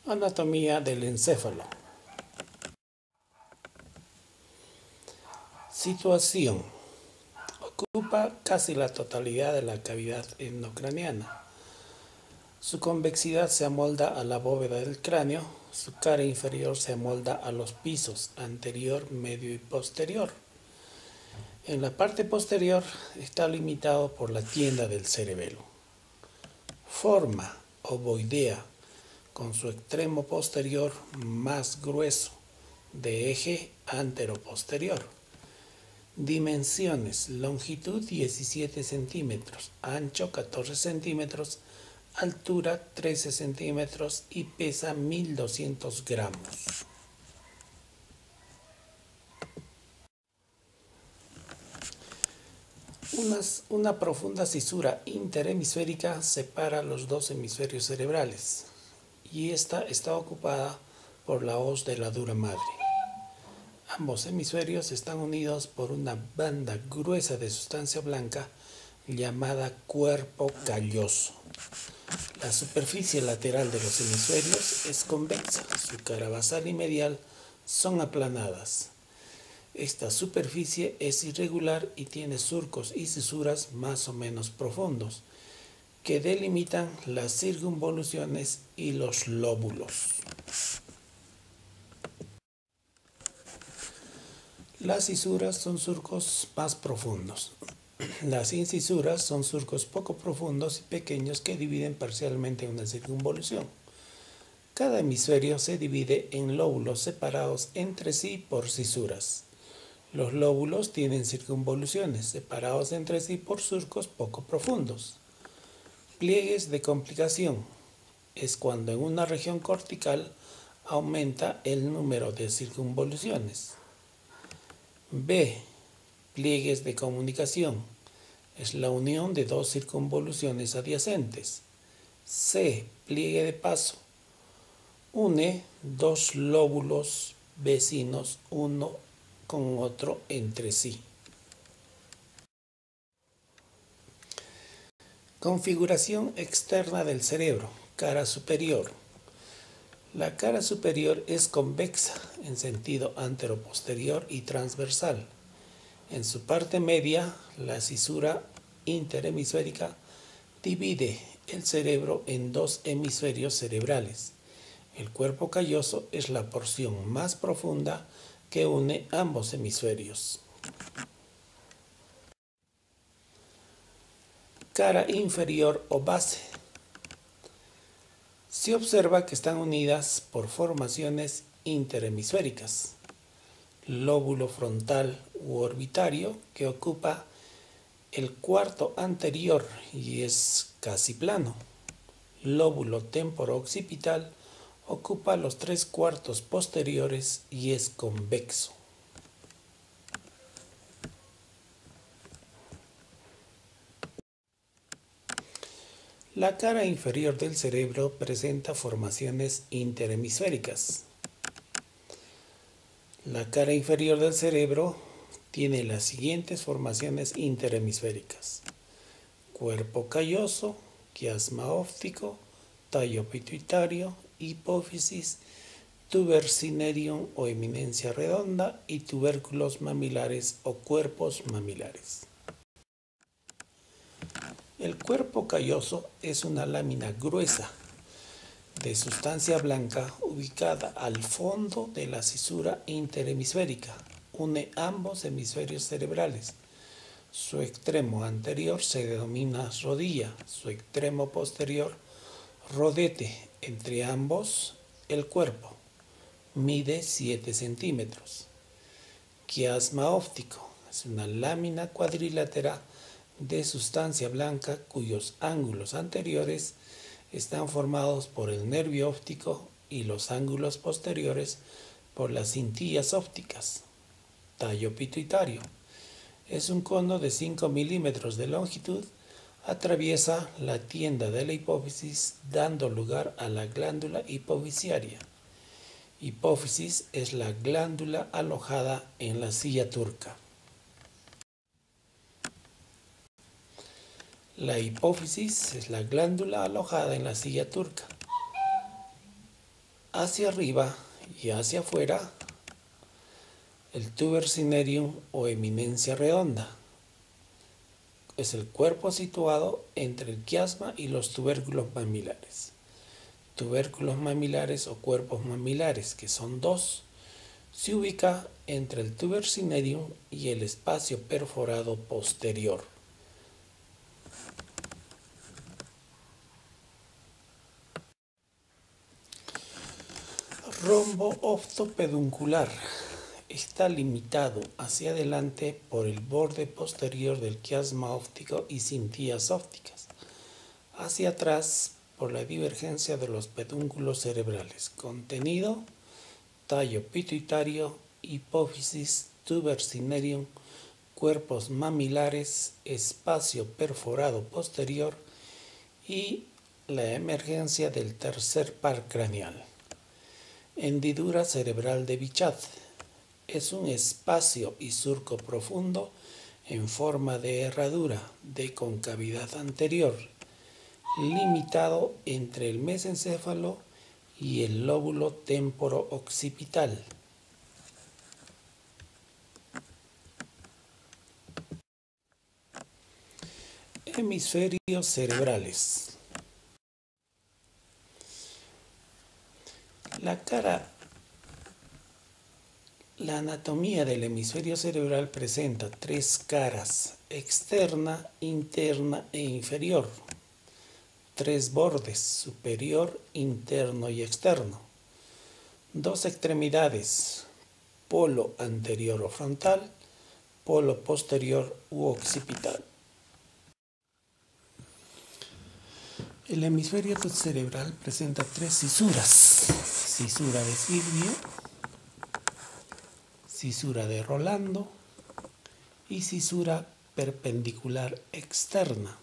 Anatomía del encéfalo. Situación. Ocupa casi la totalidad de la cavidad endocraniana. Su convexidad se amolda a la bóveda del cráneo. Su cara inferior se amolda a los pisos anterior, medio y posterior. En la parte posterior está limitado por la tienda del cerebelo. Forma ovoidea, con su extremo posterior más grueso, de eje antero-posterior. Dimensiones: longitud 17 centímetros, ancho 14 centímetros, altura 13 centímetros y pesa 1200 gramos. Una profunda cisura interhemisférica separa los dos hemisferios cerebrales y esta está ocupada por la hoz de la dura madre. Ambos hemisferios están unidos por una banda gruesa de sustancia blanca llamada cuerpo calloso. La superficie lateral de los hemisferios es convexa, su cara basal y medial son aplanadas. Esta superficie es irregular y tiene surcos y cisuras más o menos profundos, que delimitan las circunvoluciones y los lóbulos. Las cisuras son surcos más profundos. Las incisuras son surcos poco profundos y pequeños que dividen parcialmente una circunvolución. Cada hemisferio se divide en lóbulos separados entre sí por cisuras. Los lóbulos tienen circunvoluciones separados entre sí por surcos poco profundos. Pliegues de complicación es cuando en una región cortical aumenta el número de circunvoluciones. B. Pliegues de comunicación es la unión de dos circunvoluciones adyacentes. C. Pliegue de paso une dos lóbulos vecinos uno con otro entre sí. Configuración externa del cerebro. Cara superior. La cara superior es convexa en sentido antero-posterior y transversal. En su parte media, la cisura interhemisférica divide el cerebro en dos hemisferios cerebrales. El cuerpo calloso es la porción más profunda que une ambos hemisferios. Cara inferior o base. Se observa que están unidas por formaciones interhemisféricas. Lóbulo frontal u orbitario que ocupa el cuarto anterior y es casi plano. Lóbulo temporo-occipital ocupa los 3/4 posteriores y es convexo. La cara inferior del cerebro presenta formaciones interhemisféricas. La cara inferior del cerebro tiene las siguientes formaciones interhemisféricas: cuerpo calloso, quiasma óptico, tallo pituitario, hipófisis, tubercinerium o eminencia redonda y tubérculos mamilares o cuerpos mamilares. El cuerpo calloso es una lámina gruesa de sustancia blanca ubicada al fondo de la cisura interhemisférica. Une ambos hemisferios cerebrales. Su extremo anterior se denomina rodilla, su extremo posterior rodete, entre ambos el cuerpo. Mide 7 centímetros. Quiasma óptico es una lámina cuadrilátera de sustancia blanca cuyos ángulos anteriores están formados por el nervio óptico y los ángulos posteriores por las cintillas ópticas. Tallo pituitario es un cono de 5 milímetros de longitud, atraviesa la tienda de la hipófisis dando lugar a la glándula hipofisiaria. Hipófisis es la glándula alojada en la silla turca. La hipófisis es la glándula alojada en la silla turca. Hacia arriba y hacia afuera, el tuber cinereum o eminencia redonda. Es el cuerpo situado entre el quiasma y los tubérculos mamilares. Tubérculos mamilares o cuerpos mamilares, que son dos, se ubica entre el tuber cinereum y el espacio perforado posterior. Rombo oftopeduncular. Está limitado hacia adelante por el borde posterior del quiasma óptico y cintillas ópticas, hacia atrás por la divergencia de los pedúnculos cerebrales. Contenido: tallo pituitario, hipófisis, tuber cinereum, cuerpos mamilares, espacio perforado posterior y la emergencia del tercer par craneal. Hendidura cerebral de Bichat. Es un espacio y surco profundo en forma de herradura de concavidad anterior, limitado entre el mesencéfalo y el lóbulo temporo-occipital. Hemisferios cerebrales. La anatomía del hemisferio cerebral presenta tres caras: externa, interna e inferior. Tres bordes: superior, interno y externo. Dos extremidades: polo anterior o frontal, polo posterior u occipital. El hemisferio cerebral presenta tres cisuras: cisura de Silvio, cisura de Rolando y cisura perpendicular externa.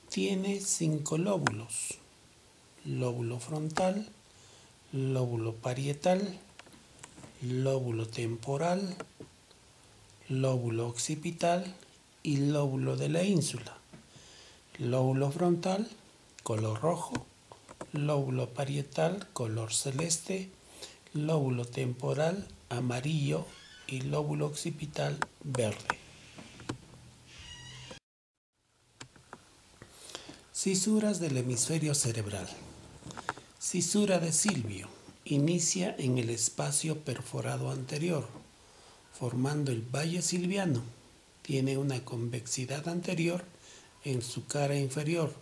Tiene 5 lóbulos: lóbulo frontal, lóbulo parietal, lóbulo temporal, lóbulo occipital y lóbulo de la ínsula. Lóbulo frontal, color rojo; lóbulo parietal, color celeste; lóbulo temporal, amarillo; y lóbulo occipital, verde. Cisuras del hemisferio cerebral. Cisura de Silvio. Inicia en el espacio perforado anterior, formando el valle silviano. Tiene una convexidad anterior en su cara inferior.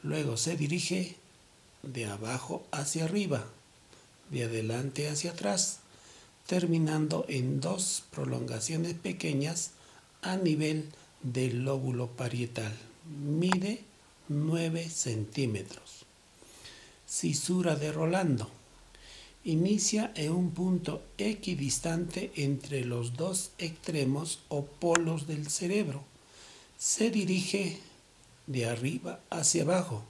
Luego se dirige de abajo hacia arriba, de adelante hacia atrás, terminando en dos prolongaciones pequeñas a nivel del lóbulo parietal. Mide 9 centímetros. Cisura de Rolando. Inicia en un punto equidistante entre los dos extremos o polos del cerebro. Se dirige de arriba hacia abajo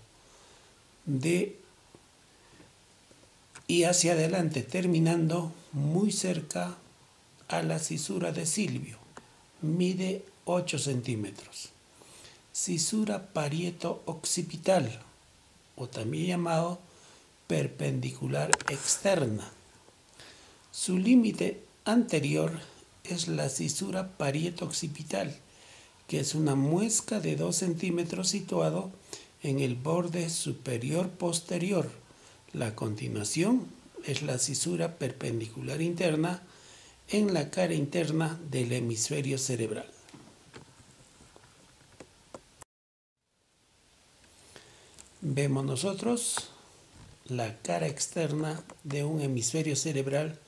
y hacia adelante, terminando muy cerca a la cisura de Silvio. Mide 8 centímetros. Cisura parieto-occipital, o también llamado perpendicular externa. Su límite anterior es la cisura parieto-occipital, que es una muesca de 2 centímetros situado en el borde superior posterior. La continuación es la cisura perpendicular interna en la cara interna del hemisferio cerebral. Vemos nosotros la cara externa de un hemisferio cerebral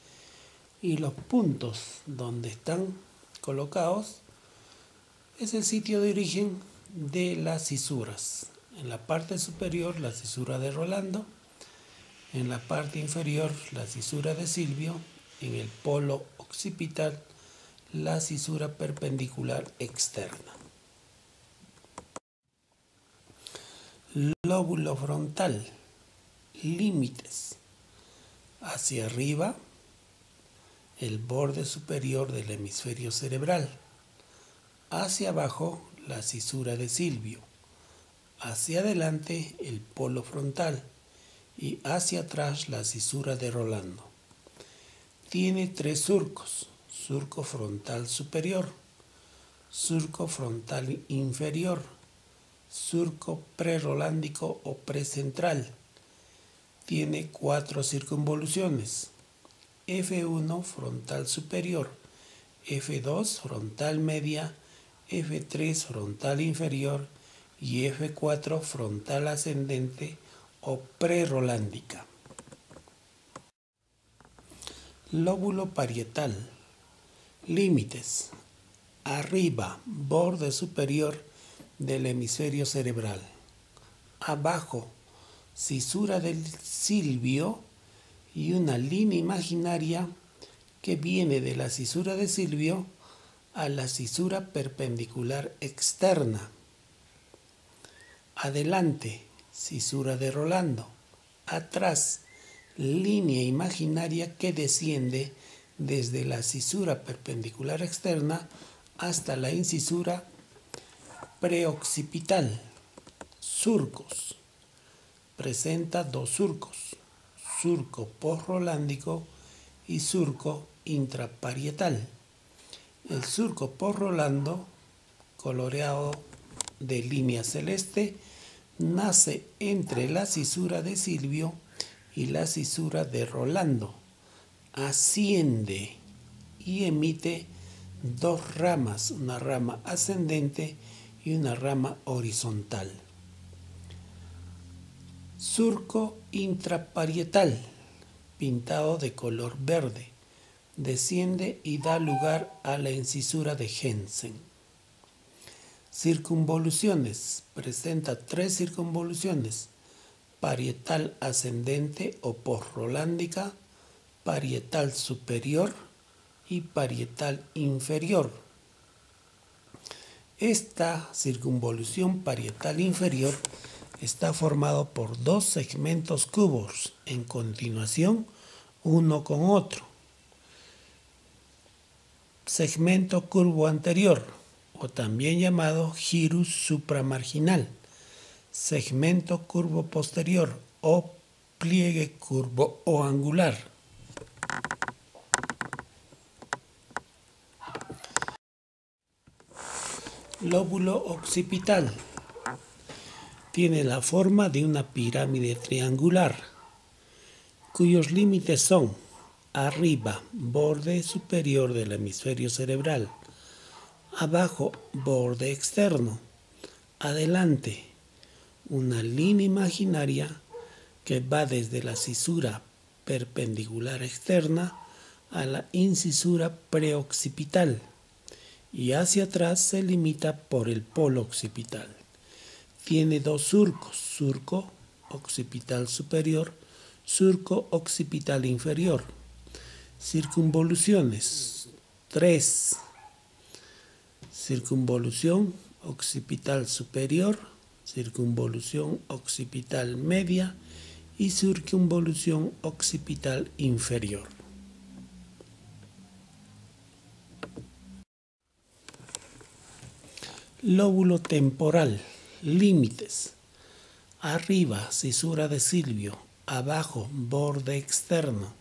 y los puntos donde están colocados es el sitio de origen de las cisuras. En la parte superior, la cisura de Rolando; en la parte inferior, la cisura de Silvio; en el polo occipital, la cisura perpendicular externa. Lóbulo frontal. Límites: hacia arriba, el borde superior del hemisferio cerebral; hacia abajo, la cisura de Silvio; hacia adelante, el polo frontal; y hacia atrás la cisura de Rolando. Tiene 3 surcos: surco frontal superior, surco frontal inferior, surco prerolándico o precentral. Tiene 4 circunvoluciones: F1 frontal superior, F2 frontal media, F3 frontal inferior y F4 frontal ascendente o prerolándica. Lóbulo parietal. Límites: arriba, borde superior del hemisferio cerebral; abajo, cisura del silvio y una línea imaginaria que viene de la cisura de silvio a la cisura perpendicular externa; adelante, cisura de Rolando; atrás, línea imaginaria que desciende desde la cisura perpendicular externa hasta la incisura preoccipital. Surcos: presenta 2 surcos: surco posrolándico y surco intraparietal. El surco posrolando, coloreado de línea celeste, nace entre la cisura de silvio y la cisura de Rolando, asciende y emite 2 ramas, una rama ascendente y una rama horizontal. Surco intraparietal, pintado de color verde, desciende y da lugar a la incisura de Jensen. Circunvoluciones: presenta 3 circunvoluciones: parietal ascendente o posrolándica, parietal superior y parietal inferior. Esta circunvolución parietal inferior está formado por 2 segmentos cubos en continuación uno con otro. Segmento curvo anterior, o también llamado gyrus supramarginal; segmento curvo posterior o pliegue curvo o angular. Lóbulo occipital. Tiene la forma de una pirámide triangular, cuyos límites son: arriba, borde superior del hemisferio cerebral; abajo, borde externo; adelante, una línea imaginaria que va desde la cisura perpendicular externa a la incisura preoccipital y hacia atrás se limita por el polo occipital. Tiene 2 surcos: surco occipital superior, surco occipital inferior. Circunvoluciones: 3. Circunvolución occipital superior, circunvolución occipital media y circunvolución occipital inferior. Lóbulo temporal. Límites: arriba, cisura de silvio; abajo, borde externo;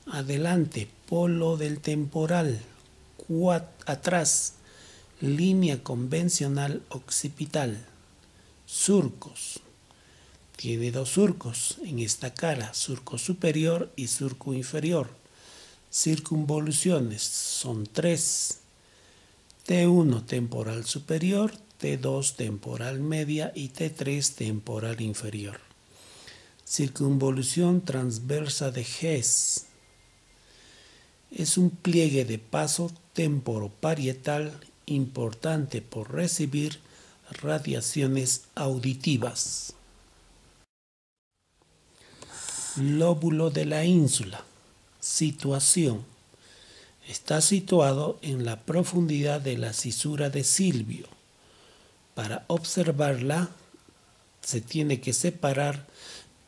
adelante, polo del temporal; atrás, línea convencional occipital. Surcos: tiene 2 surcos en esta cara: surco superior y surco inferior. Circunvoluciones: son 3. T1 temporal superior, T2 temporal media y T3 temporal inferior. Circunvolución transversa de Hess. Es un pliegue de paso temporoparietal importante por recibir radiaciones auditivas. Lóbulo de la ínsula. Situación: está situado en la profundidad de la cisura de silvio. Para observarla se tiene que separar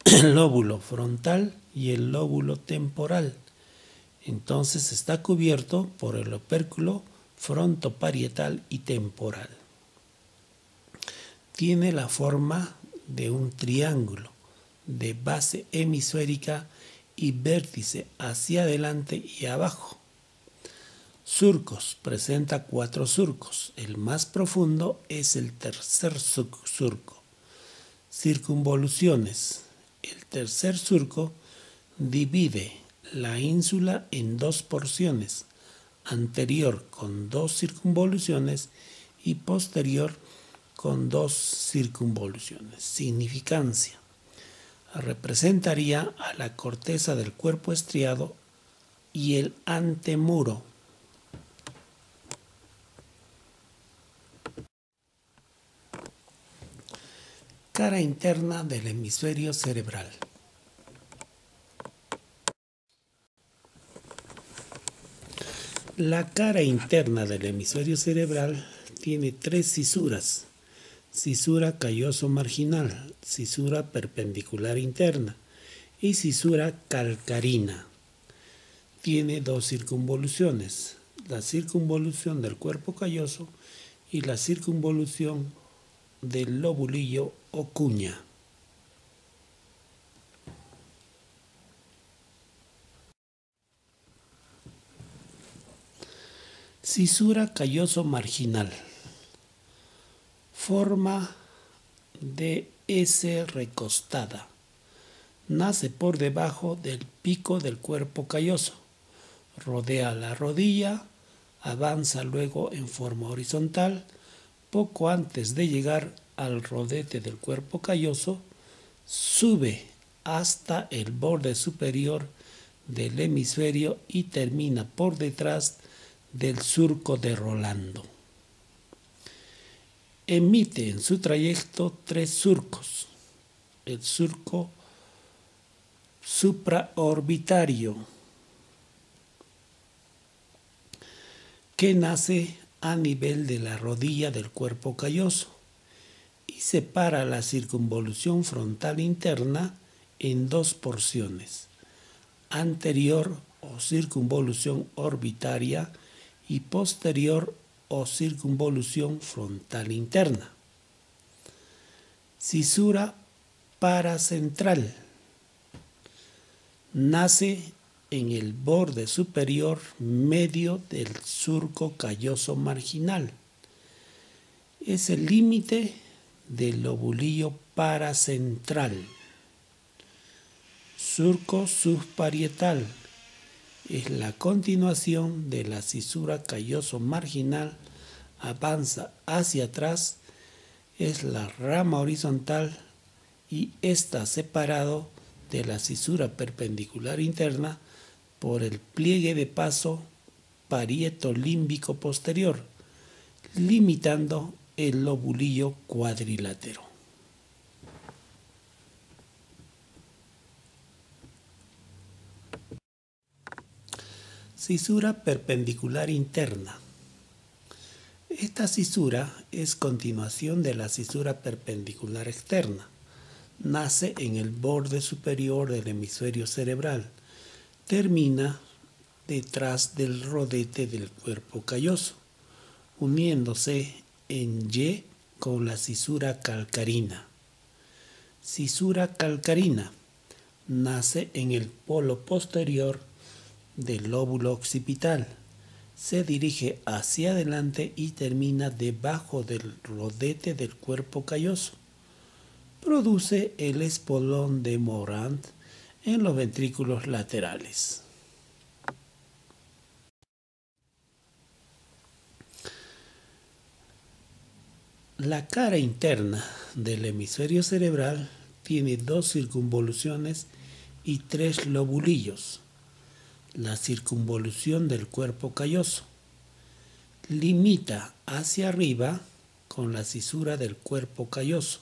el lóbulo frontal y el lóbulo temporal. Entonces está cubierto por el opérculo frontoparietal y temporal. Tiene la forma de un triángulo de base hemisférica y vértice hacia adelante y abajo. Surcos. Presenta 4 surcos. El más profundo es el tercer surco. Circunvoluciones. El tercer surco divide la ínsula en 2 porciones, anterior con 2 circunvoluciones y posterior con 2 circunvoluciones. Significancia. Representaría a la corteza del cuerpo estriado y el antemuro. Cara interna del hemisferio cerebral. La cara interna del hemisferio cerebral tiene 3 cisuras: cisura calloso-marginal, cisura perpendicular interna y cisura calcarina. Tiene 2 circunvoluciones: la circunvolución del cuerpo calloso y la circunvolución del lobulillo o cuña. Cisura calloso-marginal. Forma de S recostada. Nace por debajo del pico del cuerpo calloso. Rodea la rodilla, avanza luego en forma horizontal. Poco antes de llegar al rodete del cuerpo calloso, sube hasta el borde superior del hemisferio y termina por detrás del surco de Rolando. Emite en su trayecto 3 surcos: el surco supraorbitario, que nace a nivel de la rodilla del cuerpo calloso y separa la circunvolución frontal interna en 2 porciones: anterior o circunvolución orbitaria y posterior o circunvolución frontal interna. Cisura paracentral. Nace en el borde superior medio del surco calloso marginal. Es el límite del lobulillo paracentral. Surco subparietal. Es la continuación de la cisura calloso marginal, avanza hacia atrás, es la rama horizontal y está separado de la cisura perpendicular interna por el pliegue de paso parieto-límbico posterior, limitando el lobulillo cuadrilátero. Cisura perpendicular interna. Esta cisura es continuación de la cisura perpendicular externa. Nace en el borde superior del hemisferio cerebral. Termina detrás del rodete del cuerpo calloso, uniéndose en Y con la cisura calcarina. Cisura calcarina. Nace en el polo posterior del lóbulo occipital. Se dirige hacia adelante y termina debajo del rodete del cuerpo calloso. Produce el espolón de Morand en los ventrículos laterales. La cara interna del hemisferio cerebral tiene 2 circunvoluciones y 3 lobulillos. La circunvolución del cuerpo calloso limita hacia arriba con la cisura del cuerpo calloso,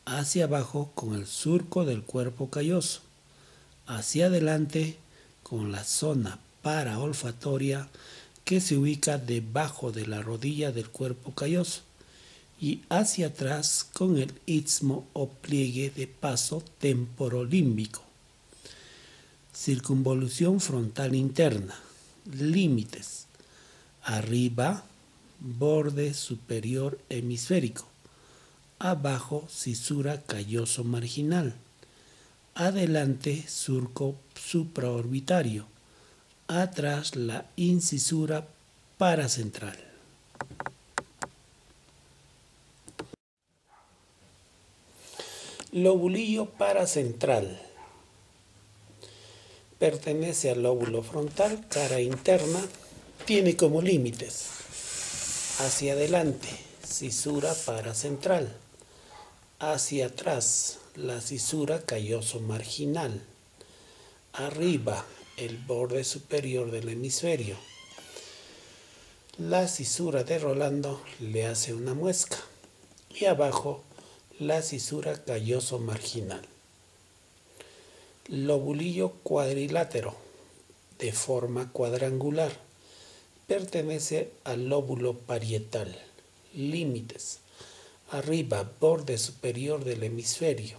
hacia abajo con el surco del cuerpo calloso, hacia adelante con la zona paraolfatoria que se ubica debajo de la rodilla del cuerpo calloso y hacia atrás con el istmo o pliegue de paso temporolímbico. Circunvolución frontal interna. Límites: arriba, borde superior hemisférico; abajo, cisura calloso marginal; Adelante, surco supraorbitario. Atrás, la incisura paracentral. Lobulillo paracentral. Pertenece al lóbulo frontal, cara interna. Tiene como límites: hacia adelante, cisura paracentral. Hacia atrás, la cisura calloso marginal. Arriba, el borde superior del hemisferio. La cisura de Rolando le hace una muesca. Y abajo, la cisura calloso marginal. Lobulillo cuadrilátero, de forma cuadrangular. Pertenece al lóbulo parietal. Límites: arriba, borde superior del hemisferio.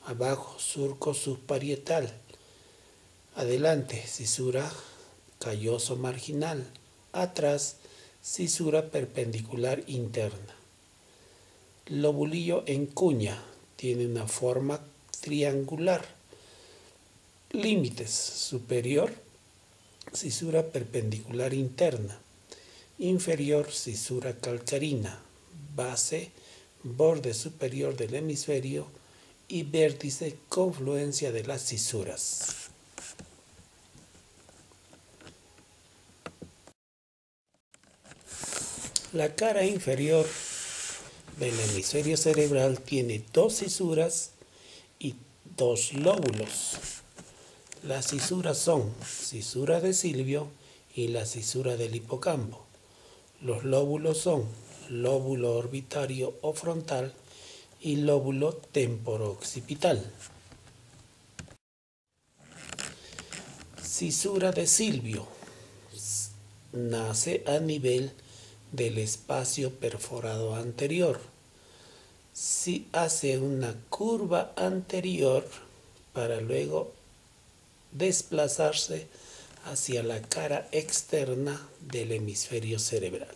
Abajo, surco subparietal. Adelante, cisura calloso marginal. Atrás, cisura perpendicular interna. Lobulillo en cuña. Tiene una forma triangular. Límites: superior, cisura perpendicular interna. Inferior, cisura calcarina. Base, borde superior del hemisferio y vértice, confluencia de las cisuras. La cara inferior del hemisferio cerebral tiene dos cisuras y dos lóbulos. Las cisuras son cisura de Silvio y la cisura del hipocampo. Los lóbulos son lóbulo orbitario o frontal y lóbulo temporo-occipital. Cisura de Silvio. Nace a nivel del espacio perforado anterior. Si hace una curva anterior para luego desplazarse hacia la cara externa del hemisferio cerebral.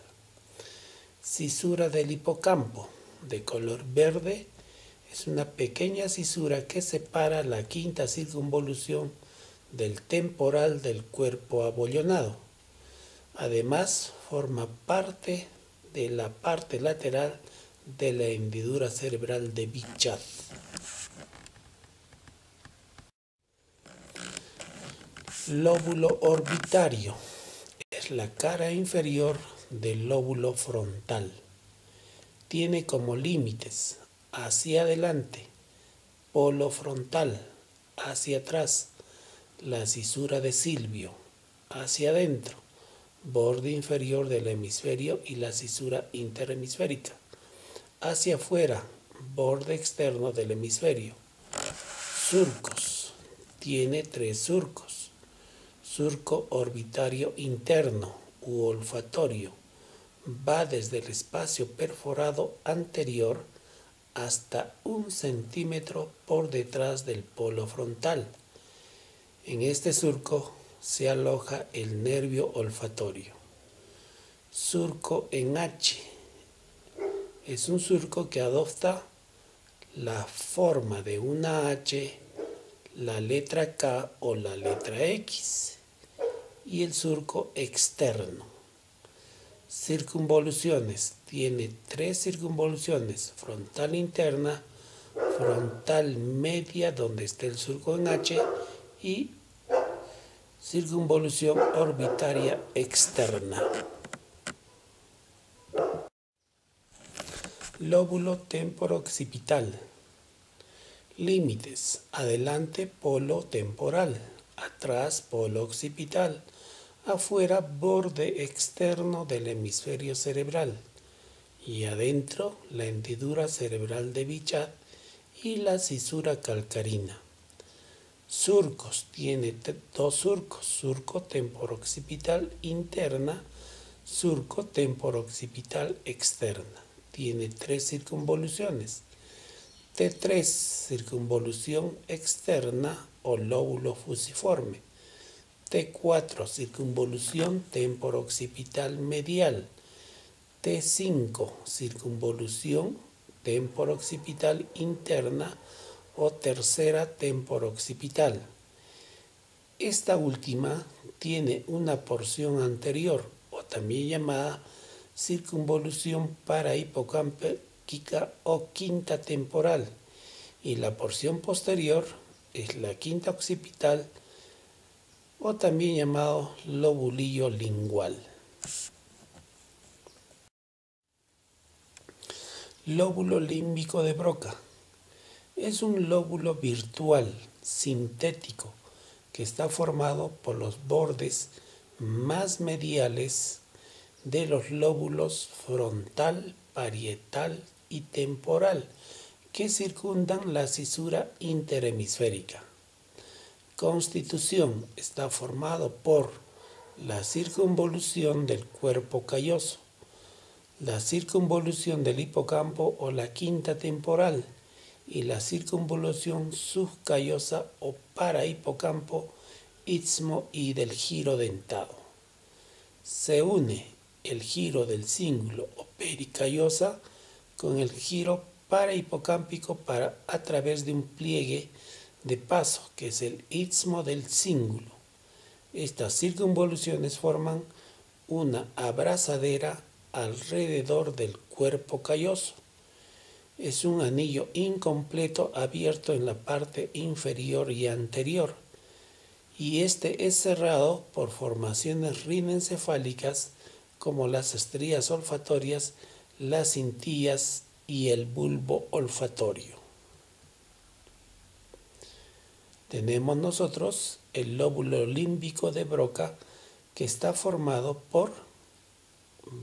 Cisura del hipocampo, de color verde, es una pequeña cisura que separa la quinta circunvolución del temporal del cuerpo abollonado. Además, forma parte de la parte lateral de la hendidura cerebral de Bichat. Lóbulo orbitario. Es la cara inferior del lóbulo frontal. Tiene como límites: hacia adelante, polo frontal; hacia atrás, la cisura de Silvio; hacia adentro, borde inferior del hemisferio y la cisura interhemisférica; hacia afuera, borde externo del hemisferio. Surcos. Tiene tres surcos: surco orbitario interno u olfatorio. Va desde el espacio perforado anterior hasta 1 centímetro por detrás del polo frontal. En este surco se aloja el nervio olfatorio. Surco en H. Es un surco que adopta la forma de una H, la letra K o la letra X. Y el surco externo. Circunvoluciones. Tiene 3 circunvoluciones: frontal interna, frontal media donde está el surco en H y circunvolución orbitaria externa. Lóbulo temporo-occipital. Límites: adelante, polo temporal; atrás, polo occipital; afuera, borde externo del hemisferio cerebral; y adentro, la hendidura cerebral de Bichat y la cisura calcarina. Surcos. Tiene 2 surcos: surco temporo-occipital interna, surco temporo-occipital externa. Tiene 3 circunvoluciones: T3, circunvolución externa o lóbulo fusiforme; T4, circunvolución temporo-occipital medial; T5, circunvolución temporo-occipital interna o tercera temporo-occipital. Esta última tiene una porción anterior, o también llamada circunvolución parahipocámpica o quinta temporal, y la porción posterior es la quinta occipital, o también llamado lobulillo lingual. Lóbulo límbico de Broca. Es un lóbulo virtual, sintético, que está formado por los bordes más mediales de los lóbulos frontal, parietal y temporal, que circundan la cisura interhemisférica. Constitución: está formado por la circunvolución del cuerpo calloso, la circunvolución del hipocampo o la quinta temporal y la circunvolución subcallosa o parahipocampo, istmo y del giro dentado. Se une el giro del cíngulo o pericallosa con el giro parahipocámpico a través de un pliegue de paso que es el istmo del cíngulo. Estas circunvoluciones forman una abrazadera alrededor del cuerpo calloso. Es un anillo incompleto abierto en la parte inferior y anterior, y este es cerrado por formaciones rinencefálicas como las estrías olfatorias, las cintillas y el bulbo olfatorio. Tenemos nosotros el lóbulo límbico de Broca, que está formado por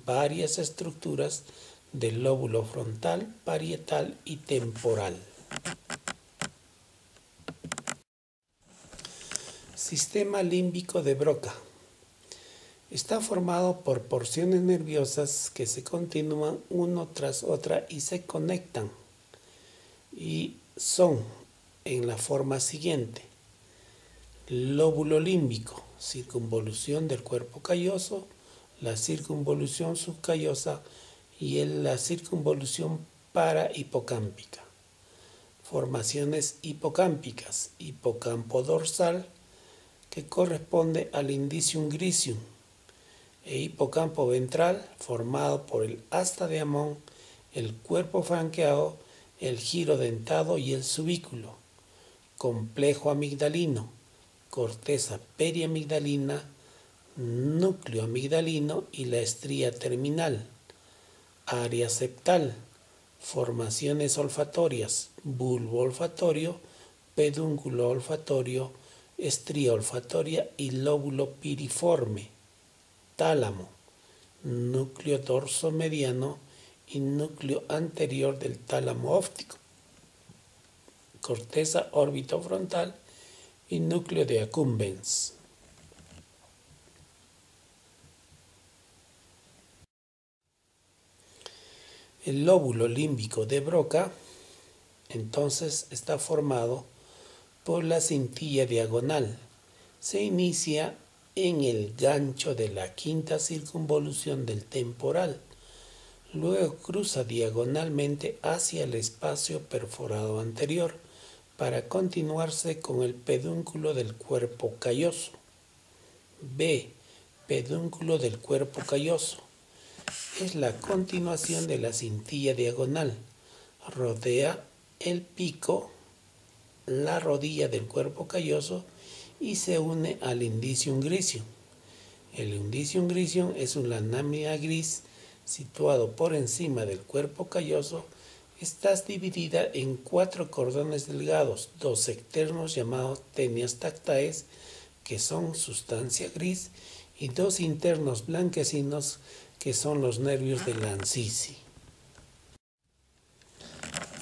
varias estructuras del lóbulo frontal, parietal y temporal. Sistema límbico de Broca. Está formado por porciones nerviosas que se continúan uno tras otra y se conectan, y son en la forma siguiente: lóbulo límbico, circunvolución del cuerpo calloso, la circunvolución subcallosa y la circunvolución parahipocámpica. Formaciones hipocámpicas: hipocampo dorsal, que corresponde al indicium gricium, e hipocampo ventral, formado por el asta de Amón, el cuerpo franqueado, el giro dentado y el subículo. Complejo amigdalino, corteza periamigdalina, núcleo amigdalino y la estría terminal. Área septal, formaciones olfatorias, bulbo olfatorio, pedúnculo olfatorio, estría olfatoria y lóbulo piriforme. Tálamo, núcleo dorsomediano y núcleo anterior del tálamo óptico. Corteza orbitofrontal y núcleo de accumbens. El lóbulo límbico de Broca, entonces, está formado por la cintilla diagonal. Se inicia en el gancho de la quinta circunvolución del temporal. Luego cruza diagonalmente hacia el espacio perforado anterior para continuarse con el pedúnculo del cuerpo calloso. B. Pedúnculo del cuerpo calloso. Es la continuación de la cintilla diagonal. Rodea el pico, la rodilla del cuerpo calloso y se une al indicium gricium. El indicium gricium es una lámina gris situado por encima del cuerpo calloso. Está dividida en 4 cordones delgados, 2 externos llamados tenias tactaes, que son sustancia gris, y 2 internos blanquecinos, que son los nervios de Lancisi.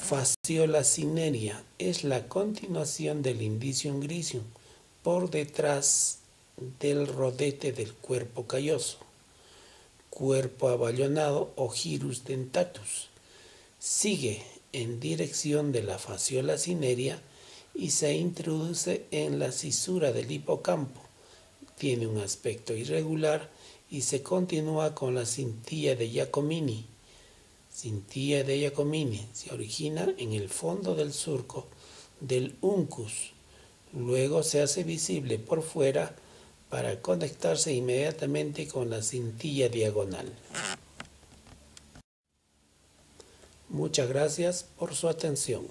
Fasciola cinerea es la continuación del indicium gricium por detrás del rodete del cuerpo calloso. Cuerpo aballonado o gyrus dentatus. Sigue en dirección de la fasciola cinerea y se introduce en la cisura del hipocampo. Tiene un aspecto irregular y se continúa con la cintilla de Giacomini. Cintilla de Giacomini se origina en el fondo del surco del uncus. Luego se hace visible por fuera para conectarse inmediatamente con la cintilla diagonal. Muchas gracias por su atención.